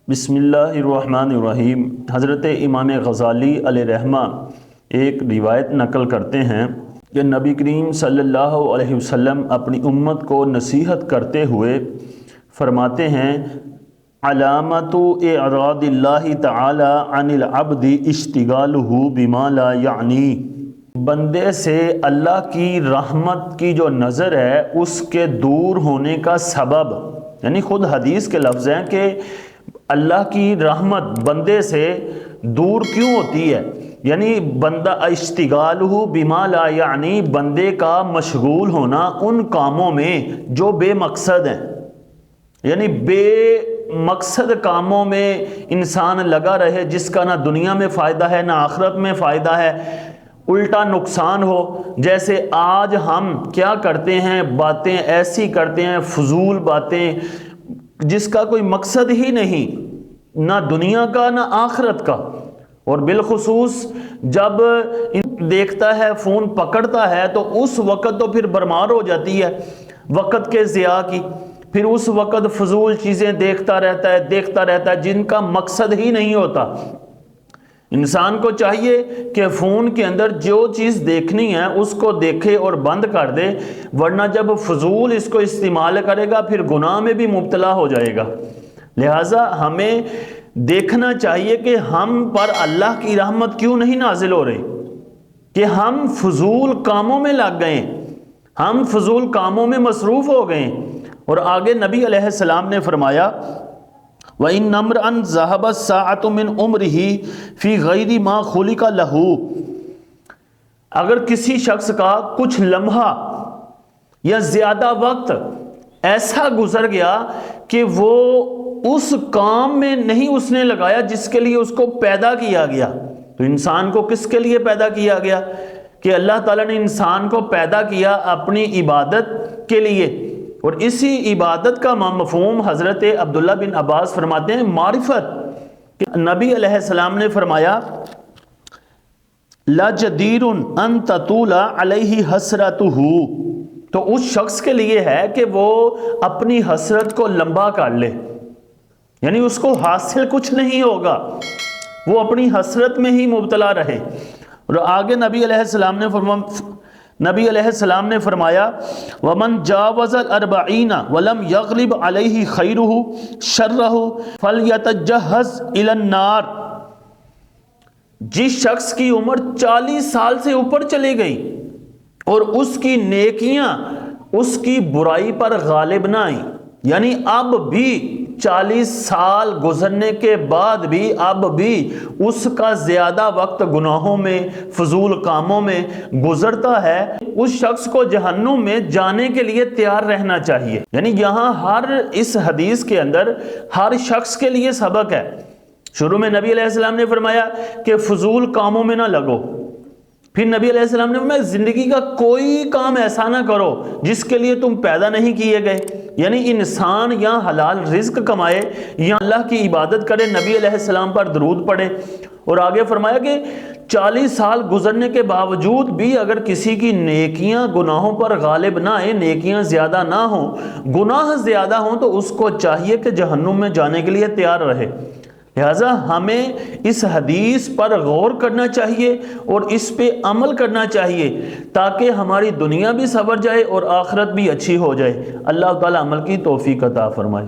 بسم اللہ الرحمن الرحیم۔ حضرت امام غزالی علیہ رحمہ ایک روایت نقل کرتے ہیں کہ نبی کریم صلی اللہ علیہ وسلم اپنی امت کو نصیحت کرتے ہوئے فرماتے ہیں، علامت اعراض اللہ تعالی عن العبد اشتغالہ بما لا یعنی۔ بندے سے اللہ کی رحمت کی جو نظر ہے اس کے دور ہونے کا سبب، یعنی خود حدیث کے لفظ ہیں کہ اللہ کی رحمت بندے سے دور کیوں ہوتی ہے، یعنی بندہ اشتغالہ بما لا یعنی، بندے کا مشغول ہونا ان کاموں میں جو بے مقصد ہیں، یعنی بے مقصد کاموں میں انسان لگا رہے جس کا نہ دنیا میں فائدہ ہے نہ آخرت میں فائدہ ہے، الٹا نقصان ہو۔ جیسے آج ہم کیا کرتے ہیں، باتیں ایسی کرتے ہیں، فضول باتیں جس کا کوئی مقصد ہی نہیں، نہ دنیا کا نہ آخرت کا، اور بالخصوص جب دیکھتا ہے فون پکڑتا ہے تو اس وقت تو پھر برمار ہو جاتی ہے وقت کے ضیاع کی، پھر اس وقت فضول چیزیں دیکھتا رہتا ہے جن کا مقصد ہی نہیں ہوتا۔ انسان کو چاہیے کہ فون کے اندر جو چیز دیکھنی ہے اس کو دیکھے اور بند کر دے، ورنہ جب فضول اس کو استعمال کرے گا پھر گناہ میں بھی مبتلا ہو جائے گا۔ لہٰذا ہمیں دیکھنا چاہیے کہ ہم پر اللہ کی رحمت کیوں نہیں نازل ہو رہی، کہ ہم فضول کاموں میں لگ گئے، ہم فضول کاموں میں مصروف ہو گئے۔ اور آگے نبی علیہ السلام نے فرمایا، وَإِنَّ امْرَأً ذَهَبَتْ سَاعَةٌ مِّنْ عُمْرِهِ فِي غَيْرِ مَا خُلِقَ لَهُ، اگر کسی شخص کا کچھ لمحہ یا زیادہ وقت ایسا گزر گیا کہ وہ اس کام میں نہیں اس نے لگایا جس کے لیے اس کو پیدا کیا گیا، تو انسان کو کس کے لیے پیدا کیا گیا؟ کہ اللہ تعالیٰ نے انسان کو پیدا کیا اپنی عبادت کے لیے، اور اسی عبادت کا مفہوم حضرت عبداللہ بن عباس فرماتے ہیں معرفت، کہ نبی علیہ السلام نے فرمایا، لَجَدِيرٌ أَن تَطُولَ عَلَيْهِ حَسْرَتُهُ، تو اس شخص کے لیے ہے کہ وہ اپنی حسرت کو لمبا کر لے، یعنی اس کو حاصل کچھ نہیں ہوگا، وہ اپنی حسرت میں ہی مبتلا رہے۔ اور آگے نبی علیہ السلام نے فرمایا، وَمَنْ جَاوَزَ الْأَرْبَعِينَ وَلَمْ يَغْلِبْ عَلَيْهِ خَيْرُهُ شَرَّهُ فَلْيَتَجَهَّزْ إِلَى النَّارِ، جس شخص کی عمر 40 سال سے اوپر چلی گئی اور اس کی نیکیاں اس کی برائی پر غالب نہ آئیں، یعنی اب بھی 40 سال گزرنے کے بعد بھی اب بھی اس کا زیادہ وقت گناہوں میں فضول کاموں میں گزرتا ہے، اس شخص کو جہنم میں جانے کے لیے تیار رہنا چاہیے۔ یعنی یہاں اس حدیث کے اندر ہر شخص کے لیے سبق ہے۔ شروع میں نبی علیہ السلام نے فرمایا کہ فضول کاموں میں نہ لگو، پھر نبی علیہ السلام نے فرمایا زندگی کا کوئی کام ایسا نہ کرو جس کے لیے تم پیدا نہیں کیے گئے، یعنی انسان یا حلال رزق کمائے یا اللہ کی عبادت کرے، نبی علیہ السلام پر درود پڑھے۔ اور آگے فرمایا کہ 40 سال گزرنے کے باوجود بھی اگر کسی کی نیکیاں گناہوں پر غالب نہ آئیں، نیکیاں زیادہ نہ ہوں، گناہ زیادہ ہوں، تو اس کو چاہیے کہ جہنم میں جانے کے لیے تیار رہے۔ لہٰذا ہمیں اس حدیث پر غور کرنا چاہیے اور اس پہ عمل کرنا چاہیے تاکہ ہماری دنیا بھی سنور جائے اور آخرت بھی اچھی ہو جائے۔ اللہ تعالیٰ عمل کی توفیق عطا فرمائے۔